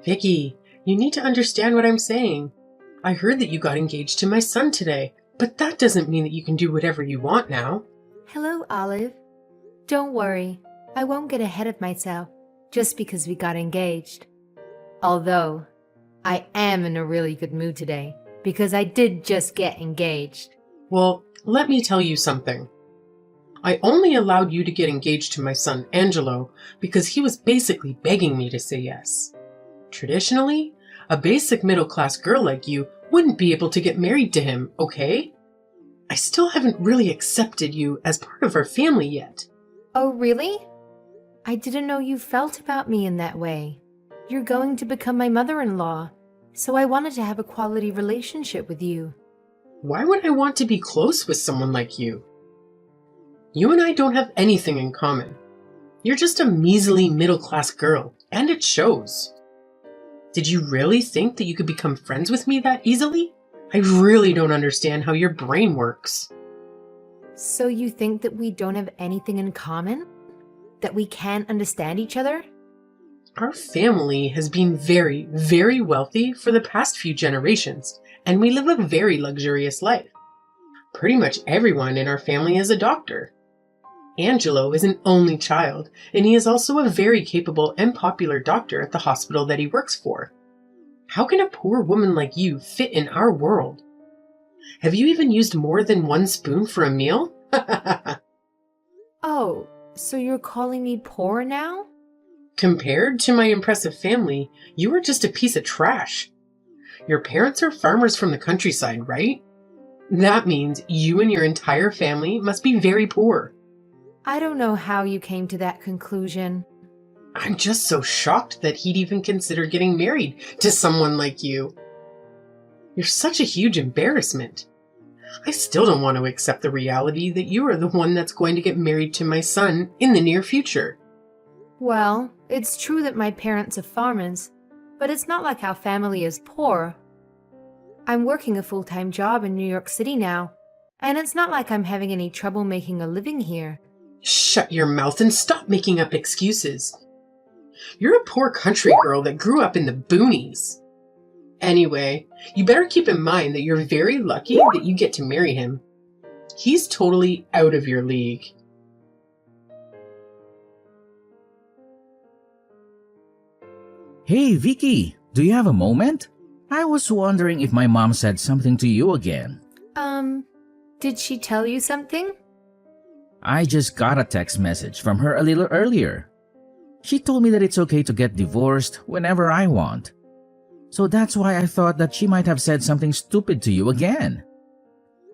Vicky, you need to understand what I'm saying. I heard that you got engaged to my son today, but that doesn't mean that you can do whatever you want now. Hello, Olive. Don't worry, I won't get ahead of myself just because we got engaged. Although, I am in a really good mood today because I did just get engaged. Well, let me tell you something. I only allowed you to get engaged to my son, Angelo, because he was basically begging me to say yes. Traditionally, a basic middle-class girl like you wouldn't be able to get married to him, okay? I still haven't really accepted you as part of our family yet. Oh, really? I didn't know you felt about me in that way. You're going to become my mother-in-law, so I wanted to have a quality relationship with you. Why would I want to be close with someone like you? You and I don't have anything in common. You're just a measly middle-class girl, and it shows. Did you really think that you could become friends with me that easily? I really don't understand how your brain works. So you think that we don't have anything in common? That we can't understand each other? Our family has been very, very wealthy for the past few generations, and we live a very luxurious life. Pretty much everyone in our family is a doctor. Angelo is an only child, and he is also a very capable and popular doctor at the hospital that he works for. How can a poor woman like you fit in our world? Have you even used more than one spoon for a meal? Oh, so you're calling me poor now? Compared to my impressive family, you are just a piece of trash. Your parents are farmers from the countryside, right? That means you and your entire family must be very poor. I don't know how you came to that conclusion. I'm just so shocked that he'd even consider getting married to someone like you. You're such a huge embarrassment. I still don't want to accept the reality that you are the one that's going to get married to my son in the near future. Well, it's true that my parents are farmers, but it's not like our family is poor. I'm working a full-time job in New York City now, and it's not like I'm having any trouble making a living here. Shut your mouth and stop making up excuses. You're a poor country girl that grew up in the boonies. Anyway, you better keep in mind that you're very lucky that you get to marry him. He's totally out of your league. Hey, Vicky, do you have a moment? I was wondering if my mom said something to you again. Did she tell you something? I just got a text message from her a little earlier. She told me that it's okay to get divorced whenever I want. So that's why I thought that she might have said something stupid to you again.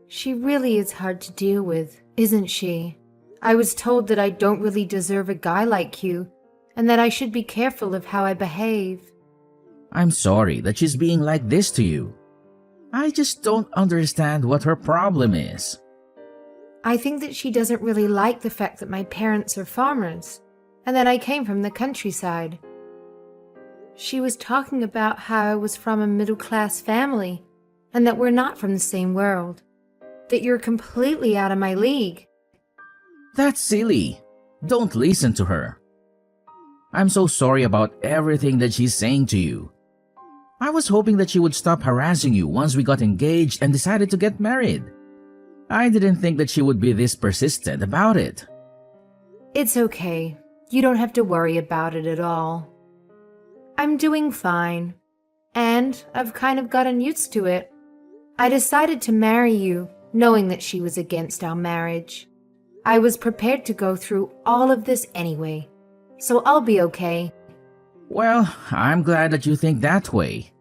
She really is hard to deal with, isn't she? I was told that I don't really deserve a guy like you, and that I should be careful of how I behave. I'm sorry that she's being like this to you. I just don't understand what her problem is. I think that she doesn't really like the fact that my parents are farmers, and that I came from the countryside. She was talking about how I was from a middle-class family, and that we're not from the same world. That you're completely out of my league. That's silly. Don't listen to her. I'm so sorry about everything that she's saying to you. I was hoping that she would stop harassing you once we got engaged and decided to get married. I didn't think that she would be this persistent about it. It's okay. You don't have to worry about it at all. I'm doing fine, and I've kind of gotten used to it. I decided to marry you, knowing that she was against our marriage. I was prepared to go through all of this anyway, so I'll be okay. Well, I'm glad that you think that way.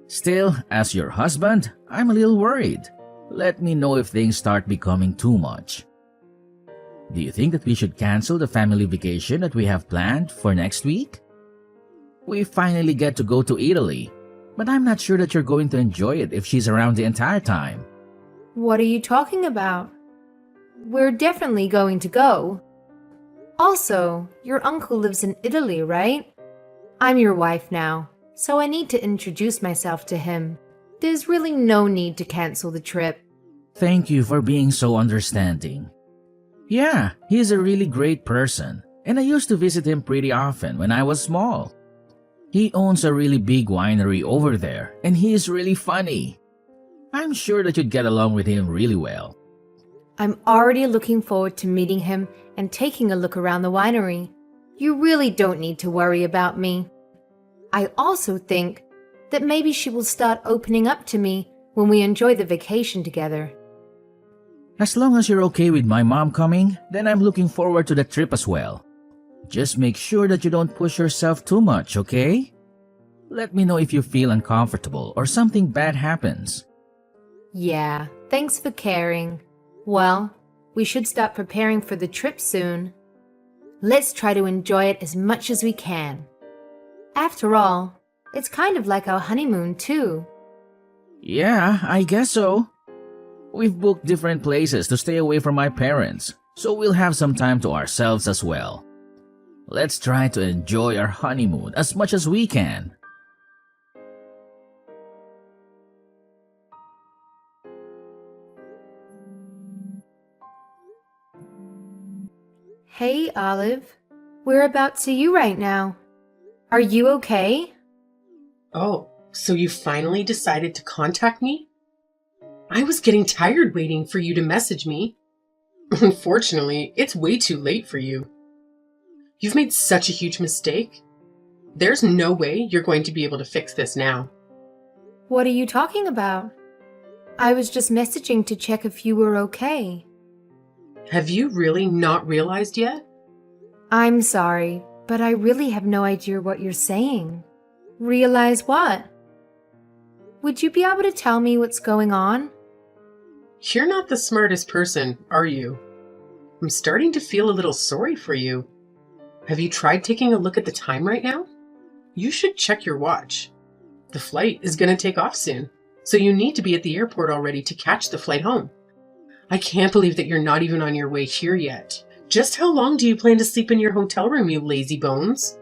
Still, as your husband, I'm a little worried. Let me know if things start becoming too much. Do you think that we should cancel the family vacation that we have planned for next week? We finally get to go to Italy, but I'm not sure that you're going to enjoy it if she's around the entire time. What are you talking about? We're definitely going to go. Also, your uncle lives in Italy, right? I'm your wife now, so I need to introduce myself to him. There's really no need to cancel the trip. Thank you for being so understanding. Yeah, he's a really great person, and I used to visit him pretty often when I was small. He owns a really big winery over there, and he is really funny. I'm sure that you'd get along with him really well. I'm already looking forward to meeting him and taking a look around the winery. You really don't need to worry about me. I also think that maybe she will start opening up to me when we enjoy the vacation together. As long as you're okay with my mom coming, then I'm looking forward to the trip as well. Just make sure that you don't push yourself too much, okay? Let me know if you feel uncomfortable or something bad happens. Yeah, thanks for caring. Well, we should start preparing for the trip soon. Let's try to enjoy it as much as we can. After all, it's kind of like our honeymoon too. Yeah, I guess so. We've booked different places to stay away from my parents, so we'll have some time to ourselves as well. Let's try to enjoy our honeymoon as much as we can. Hey, Olive. Whereabouts are you right now? Are you okay? Oh, so you finally decided to contact me? I was getting tired waiting for you to message me. Unfortunately, it's way too late for you. You've made such a huge mistake. There's no way you're going to be able to fix this now. What are you talking about? I was just messaging to check if you were okay. Have you really not realized yet? I'm sorry, but I really have no idea what you're saying. Realize what? Would you be able to tell me what's going on? You're not the smartest person, are you? I'm starting to feel a little sorry for you. Have you tried taking a look at the time right now? You should check your watch. The flight is going to take off soon, so you need to be at the airport already to catch the flight home. I can't believe that you're not even on your way here yet. Just how long do you plan to sleep in your hotel room, you lazy bones?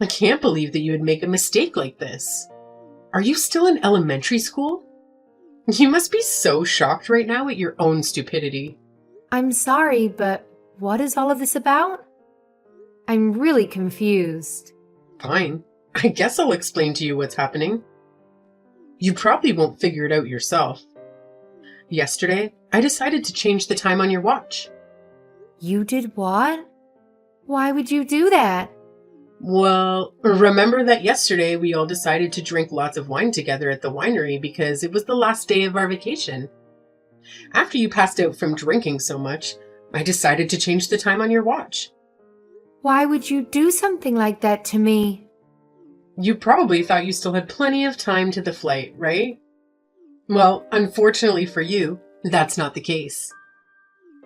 I can't believe that you would make a mistake like this. Are you still in elementary school? You must be so shocked right now at your own stupidity. I'm sorry, but what is all of this about? I'm really confused. Fine. I guess I'll explain to you what's happening. You probably won't figure it out yourself. Yesterday, I decided to change the time on your watch. You did what? Why would you do that? Well, remember that yesterday we all decided to drink lots of wine together at the winery because it was the last day of our vacation. After you passed out from drinking so much, I decided to change the time on your watch. Why would you do something like that to me? You probably thought you still had plenty of time to the flight, right? Well, unfortunately for you, that's not the case.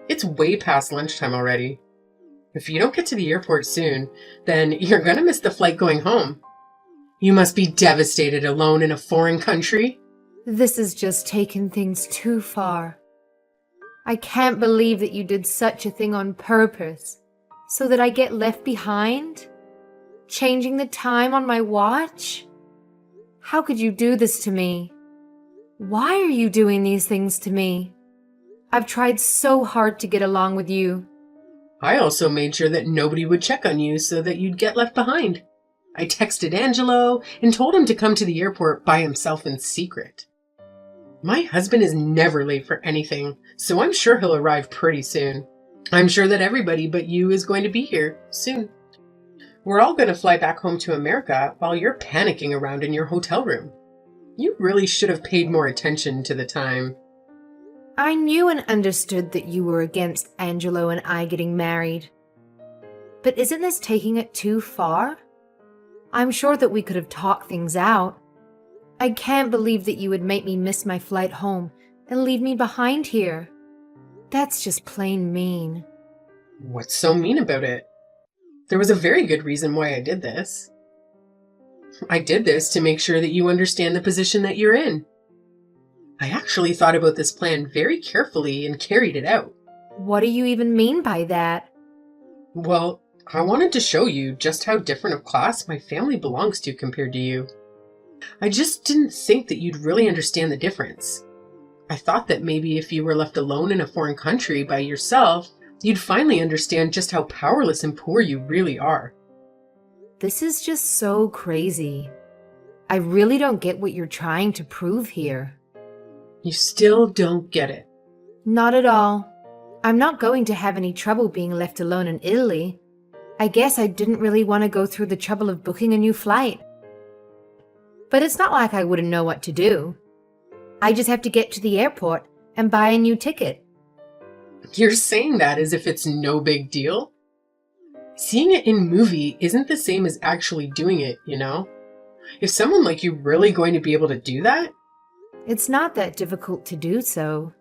It's way past lunchtime already. If you don't get to the airport soon, then you're gonna miss the flight going home. You must be devastated alone in a foreign country. This has just taken things too far. I can't believe that you did such a thing on purpose, so that I get left behind? Changing the time on my watch? How could you do this to me? Why are you doing these things to me? I've tried so hard to get along with you. I also made sure that nobody would check on you so that you'd get left behind. I texted Angelo and told him to come to the airport by himself in secret. My husband is never late for anything, so I'm sure he'll arrive pretty soon. I'm sure that everybody but you is going to be here soon. We're all going to fly back home to America while you're panicking around in your hotel room. You really should have paid more attention to the time. I knew and understood that you were against Angelo and I getting married. But isn't this taking it too far? I'm sure that we could have talked things out. I can't believe that you would make me miss my flight home and leave me behind here. That's just plain mean. What's so mean about it? There was a very good reason why I did this. I did this to make sure that you understand the position that you're in. I actually thought about this plan very carefully and carried it out. What do you even mean by that? Well, I wanted to show you just how different of class my family belongs to compared to you. I just didn't think that you'd really understand the difference. I thought that maybe if you were left alone in a foreign country by yourself, you'd finally understand just how powerless and poor you really are. This is just so crazy. I really don't get what you're trying to prove here. You still don't get it. Not at all. I'm not going to have any trouble being left alone in Italy. I guess I didn't really want to go through the trouble of booking a new flight. But it's not like I wouldn't know what to do. I just have to get to the airport and buy a new ticket. You're saying that as if it's no big deal? Seeing it in movie isn't the same as actually doing it, you know? Is someone like you really going to be able to do that? It's not that difficult to do so.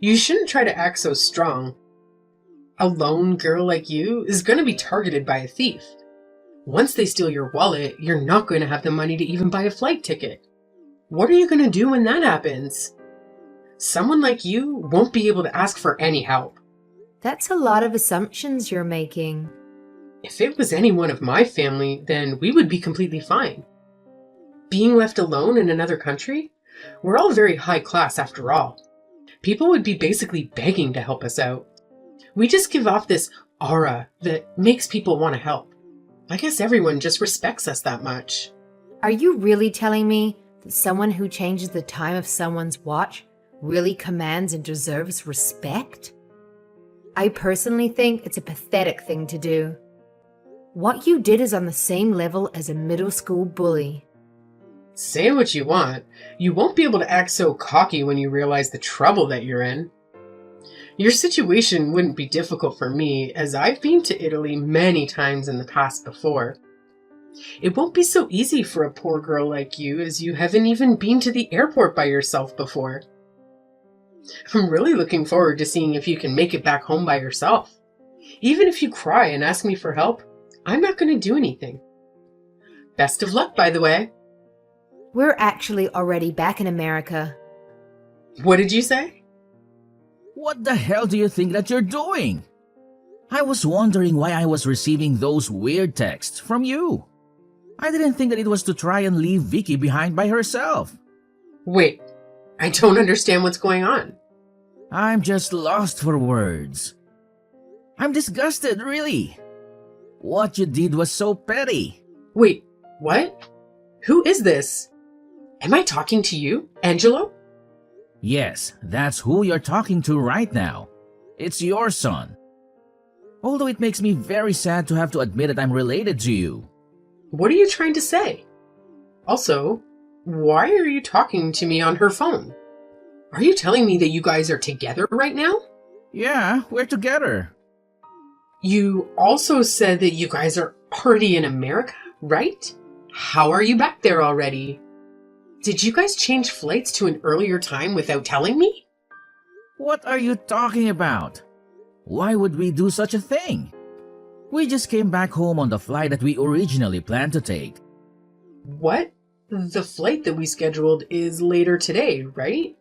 You shouldn't try to act so strong. A lone girl like you is going to be targeted by a thief. Once they steal your wallet, you're not going to have the money to even buy a flight ticket. What are you going to do when that happens? Someone like you won't be able to ask for any help. That's a lot of assumptions you're making. If it was anyone of my family, then we would be completely fine. Being left alone in another country? We're all very high class after all. People would be basically begging to help us out. We just give off this aura that makes people want to help. I guess everyone just respects us that much. Are you really telling me that someone who changes the time of someone's watch really commands and deserves respect? I personally think it's a pathetic thing to do. What you did is on the same level as a middle school bully. Say what you want. You won't be able to act so cocky when you realize the trouble that you're in. Your situation wouldn't be difficult for me, as I've been to Italy many times in the past before. It won't be so easy for a poor girl like you, as you haven't even been to the airport by yourself before. I'm really looking forward to seeing if you can make it back home by yourself. Even if you cry and ask me for help, I'm not going to do anything. Best of luck, by the way. We're actually already back in America. What did you say? What the hell do you think that you're doing? I was wondering why I was receiving those weird texts from you. I didn't think that it was to try and leave Vicky behind by herself. Wait, I don't understand what's going on. I'm just lost for words. I'm disgusted, really. What you did was so petty. Wait, what? Who is this? Am I talking to you, Angelo? Yes, that's who you're talking to right now. It's your son. Although it makes me very sad to have to admit that I'm related to you. What are you trying to say? Also, why are you talking to me on her phone? Are you telling me that you guys are together right now? Yeah, we're together. You also said that you guys are already in America, right? How are you back there already? Did you guys change flights to an earlier time without telling me? What are you talking about? Why would we do such a thing? We just came back home on the flight that we originally planned to take. What? The flight that we scheduled is later today, right?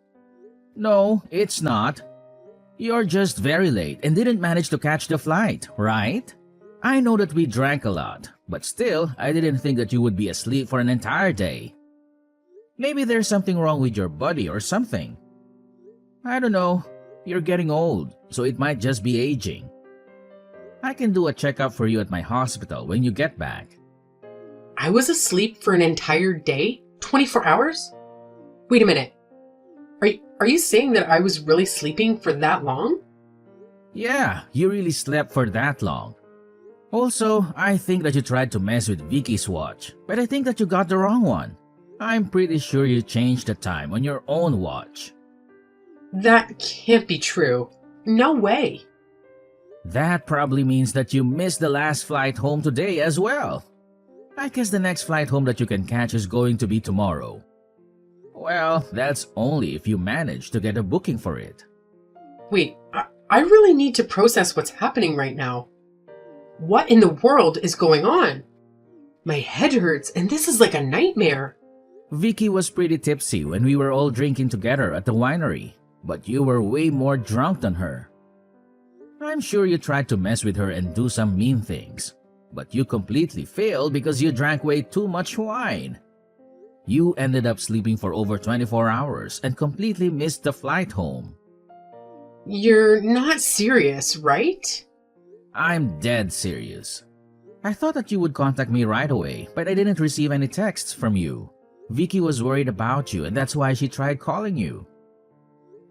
No, it's not. You're just very late and didn't manage to catch the flight, right? I know that we drank a lot, but still, I didn't think that you would be asleep for an entire day. Maybe there's something wrong with your body or something. I don't know. You're getting old, so it might just be aging. I can do a checkup for you at my hospital when you get back. I was asleep for an entire day? 24 hours? Wait a minute. Are you saying that I was really sleeping for that long? Yeah, you really slept for that long. Also, I think that you tried to mess with Vicky's watch, but I think that you got the wrong one. I'm pretty sure you changed the time on your own watch. That can't be true. No way. That probably means that you missed the last flight home today as well. I guess the next flight home that you can catch is going to be tomorrow. Well, that's only if you manage to get a booking for it. Wait, I really need to process what's happening right now. What in the world is going on? My head hurts and this is like a nightmare. Vicky was pretty tipsy when we were all drinking together at the winery, but you were way more drunk than her. I'm sure you tried to mess with her and do some mean things, but you completely failed because you drank way too much wine. You ended up sleeping for over 24 hours and completely missed the flight home. You're not serious, right? I'm dead serious. I thought that you would contact me right away, but I didn't receive any texts from you. Vicky was worried about you and that's why she tried calling you.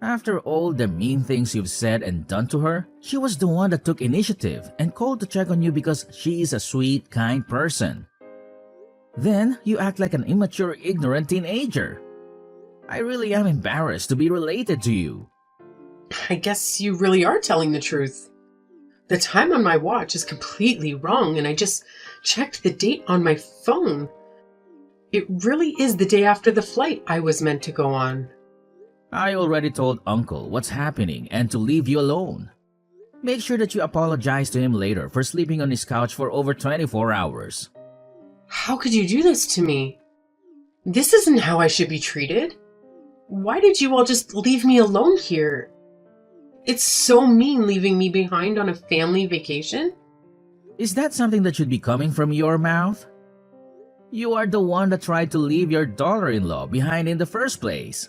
After all the mean things you've said and done to her, she was the one that took initiative and called to check on you because she is a sweet, kind person. Then you act like an immature, ignorant teenager. I really am embarrassed to be related to you. I guess you really are telling the truth. The time on my watch is completely wrong, and I just checked the date on my phone. It really is the day after the flight I was meant to go on. I already told Uncle what's happening and to leave you alone. Make sure that you apologize to him later for sleeping on his couch for over 24 hours. How could you do this to me? This isn't how I should be treated. Why did you all just leave me alone here? It's so mean leaving me behind on a family vacation. Is that something that should be coming from your mouth? You are the one that tried to leave your daughter-in-law behind in the first place.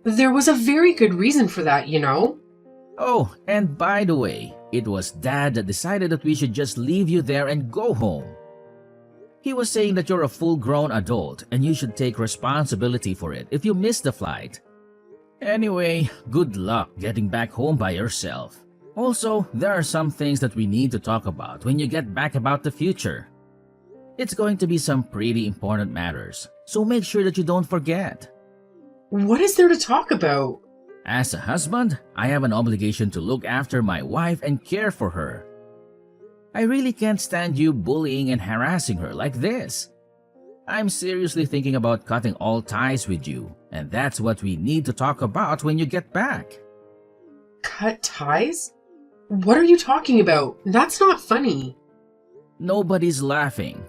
There was a very good reason for that, you know. Oh, and by the way, it was Dad that decided that we should just leave you there and go home. He was saying that you're a full-grown adult and you should take responsibility for it if you miss the flight. Anyway, good luck getting back home by yourself. Also, there are some things that we need to talk about when you get back about the future. It's going to be some pretty important matters, so make sure that you don't forget. What is there to talk about? As a husband, I have an obligation to look after my wife and care for her. I really can't stand you bullying and harassing her like this. I'm seriously thinking about cutting all ties with you, and that's what we need to talk about when you get back. Cut ties? What are you talking about? That's not funny. Nobody's laughing.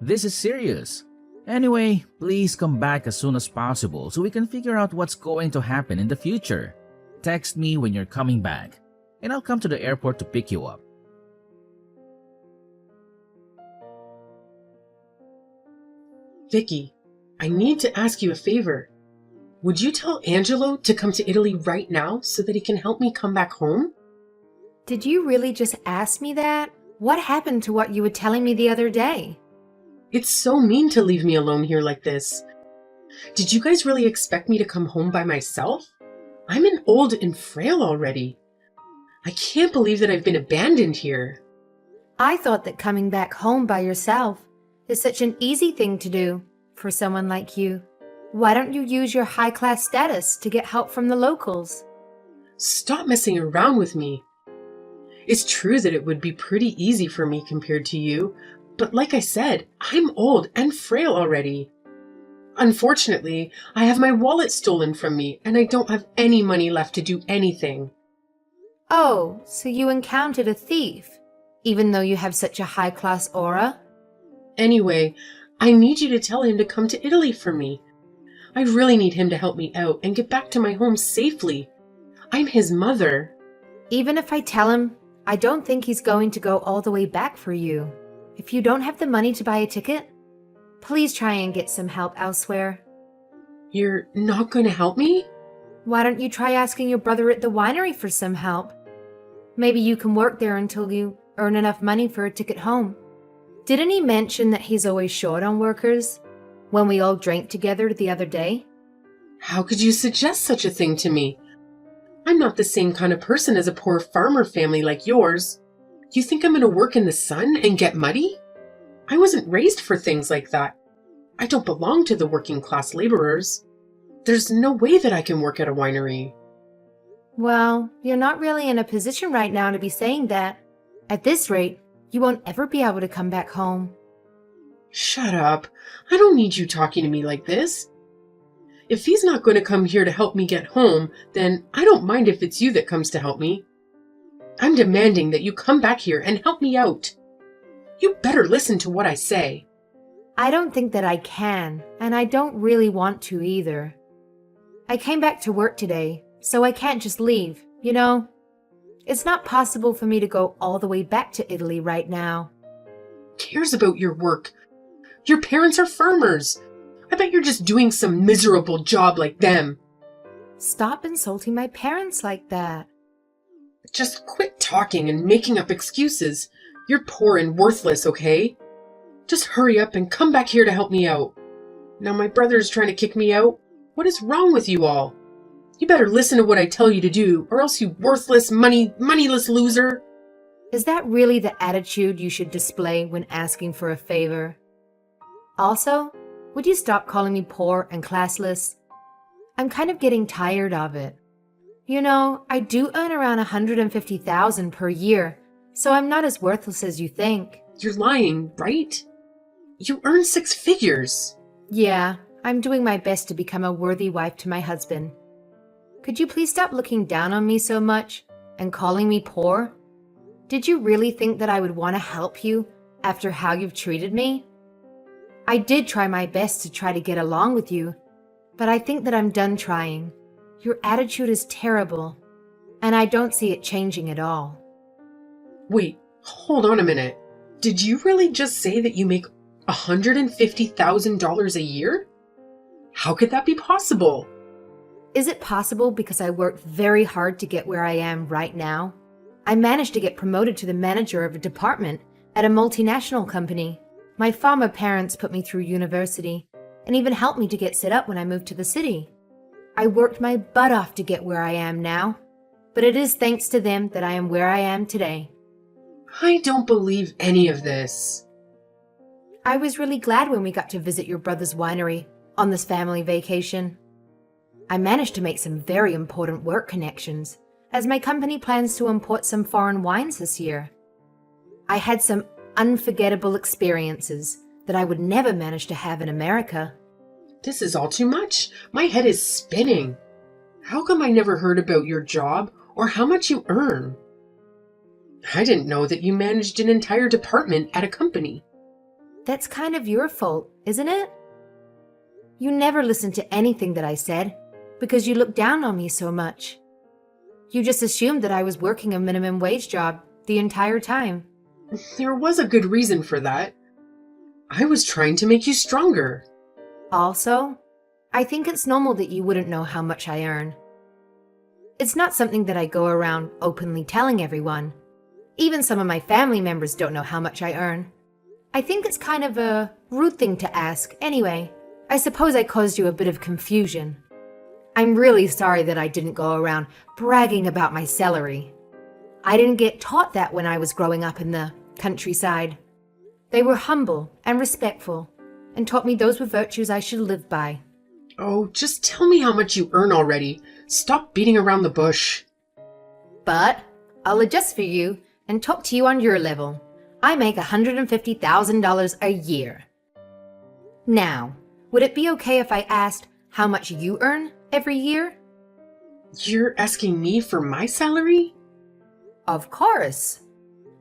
This is serious. Anyway, please come back as soon as possible so we can figure out what's going to happen in the future. Text me when you're coming back, and I'll come to the airport to pick you up. Vicky, I need to ask you a favor. Would you tell Angelo to come to Italy right now so that he can help me come back home? Did you really just ask me that? What happened to what you were telling me the other day? It's so mean to leave me alone here like this. Did you guys really expect me to come home by myself? I'm an old and frail already. I can't believe that I've been abandoned here. I thought that coming back home by yourself is such an easy thing to do for someone like you. Why don't you use your high-class status to get help from the locals? Stop messing around with me. It's true that it would be pretty easy for me compared to you, but like I said, I'm old and frail already. Unfortunately, I have my wallet stolen from me and I don't have any money left to do anything. Oh, so you encountered a thief, even though you have such a high-class aura? Anyway, I need you to tell him to come to Italy for me. I really need him to help me out and get back to my home safely. I'm his mother. Even if I tell him, I don't think he's going to go all the way back for you. If you don't have the money to buy a ticket, please try and get some help elsewhere. You're not going to help me? Why don't you try asking your brother at the winery for some help? Maybe you can work there until you earn enough money for a ticket home. Didn't he mention that he's always short on workers when we all drank together the other day? How could you suggest such a thing to me? I'm not the same kind of person as a poor farmer family like yours. You think I'm going to work in the sun and get muddy? I wasn't raised for things like that. I don't belong to the working class laborers. There's no way that I can work at a winery. Well, you're not really in a position right now to be saying that. At this rate, you won't ever be able to come back home. Shut up. I don't need you talking to me like this. If he's not going to come here to help me get home, then I don't mind if it's you that comes to help me. I'm demanding that you come back here and help me out. You better listen to what I say. I don't think that I can, and I don't really want to either. I came back to work today, so I can't just leave, you know? It's not possible for me to go all the way back to Italy right now. Cares about your work? Your parents are farmers. I bet you're just doing some miserable job like them. Stop insulting my parents like that. Just quit talking and making up excuses. You're poor and worthless, okay? Just hurry up and come back here to help me out. Now my brother's trying to kick me out. What is wrong with you all? You better listen to what I tell you to do, or else you worthless, moneyless loser. Is that really the attitude you should display when asking for a favor? Also, would you stop calling me poor and classless? I'm kind of getting tired of it. You know, I do earn around $150,000 per year, so I'm not as worthless as you think. You're lying, right? You earn 6 figures. Yeah, I'm doing my best to become a worthy wife to my husband. Could you please stop looking down on me so much and calling me poor? Did you really think that I would want to help you after how you've treated me? I did try my best to try to get along with you, but I think that I'm done trying. Your attitude is terrible, and I don't see it changing at all. Wait, hold on a minute. Did you really just say that you make $150,000 a year? How could that be possible? Is it possible because I worked very hard to get where I am right now? I managed to get promoted to the manager of a department at a multinational company. My former parents put me through university and even helped me to get set up when I moved to the city. I worked my butt off to get where I am now, but it is thanks to them that I am where I am today. I don't believe any of this. I was really glad when we got to visit your brother's winery on this family vacation. I managed to make some very important work connections, as my company plans to import some foreign wines this year. I had some unforgettable experiences that I would never manage to have in America. This is all too much. My head is spinning. How come I never heard about your job or how much you earn? I didn't know that you managed an entire department at a company. That's kind of your fault, isn't it? You never listened to anything that I said because you looked down on me so much. You just assumed that I was working a minimum wage job the entire time. There was a good reason for that. I was trying to make you stronger. Also, I think it's normal that you wouldn't know how much I earn. It's not something that I go around openly telling everyone. Even some of my family members don't know how much I earn. I think it's kind of a rude thing to ask anyway. I suppose I caused you a bit of confusion. I'm really sorry that I didn't go around bragging about my salary. I didn't get taught that when I was growing up in the countryside. They were humble and respectful and taught me those were virtues I should live by. Oh, just tell me how much you earn already. Stop beating around the bush. But I'll adjust for you and talk to you on your level. I make $150,000 a year. Now, would it be okay if I asked how much you earn every year? You're asking me for my salary? Of course.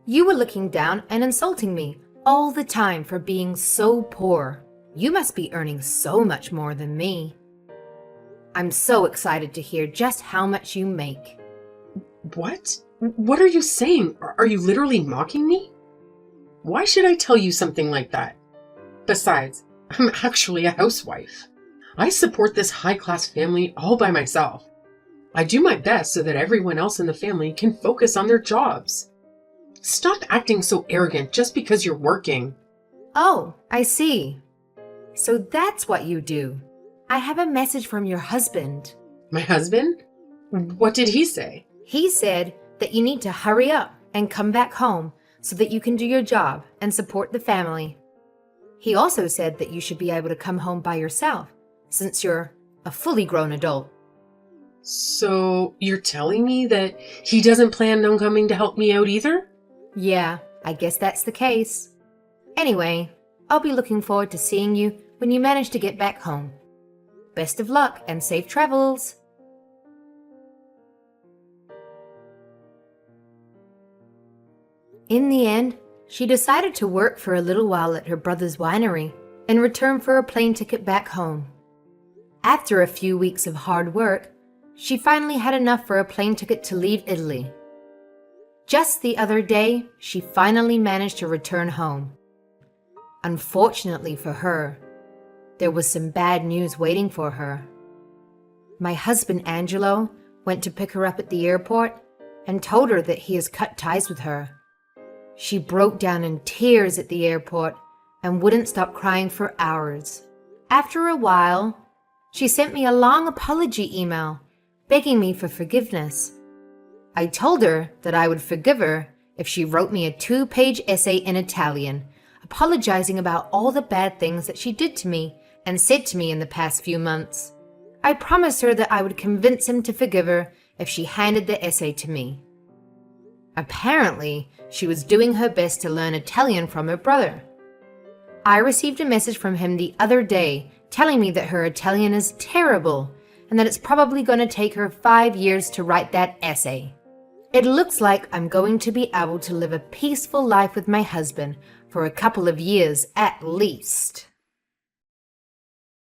You were looking down and insulting me all the time for being so poor. You must be earning so much more than me. I'm so excited to hear just how much you make. What? What are you saying? Are you literally mocking me? Why should I tell you something like that? Besides, I'm actually a housewife. I support this high-class family all by myself. I do my best so that everyone else in the family can focus on their jobs. Stop acting so arrogant just because you're working. Oh, I see. So that's what you do. I have a message from your husband. My husband? What did he say? He said that you need to hurry up and come back home so that you can do your job and support the family. He also said that you should be able to come home by yourself since you're a fully grown adult. So you're telling me that he doesn't plan on coming to help me out either? Yeah, I guess that's the case. Anyway, I'll be looking forward to seeing you when you manage to get back home. Best of luck and safe travels. In the end, she decided to work for a little while at her brother's winery in return for a plane ticket back home. After a few weeks of hard work, she finally had enough for a plane ticket to leave Italy. Just the other day, she finally managed to return home. Unfortunately for her, there was some bad news waiting for her. My husband Angelo went to pick her up at the airport and told her that he has cut ties with her. She broke down in tears at the airport and wouldn't stop crying for hours. After a while, she sent me a long apology email begging me for forgiveness. I told her that I would forgive her if she wrote me a 2-page essay in Italian, apologizing about all the bad things that she did to me and said to me in the past few months. I promised her that I would convince him to forgive her if she handed the essay to me. Apparently, she was doing her best to learn Italian from her brother. I received a message from him the other day telling me that her Italian is terrible and that it's probably going to take her 5 years to write that essay. It looks like I'm going to be able to live a peaceful life with my husband for a couple of years at least.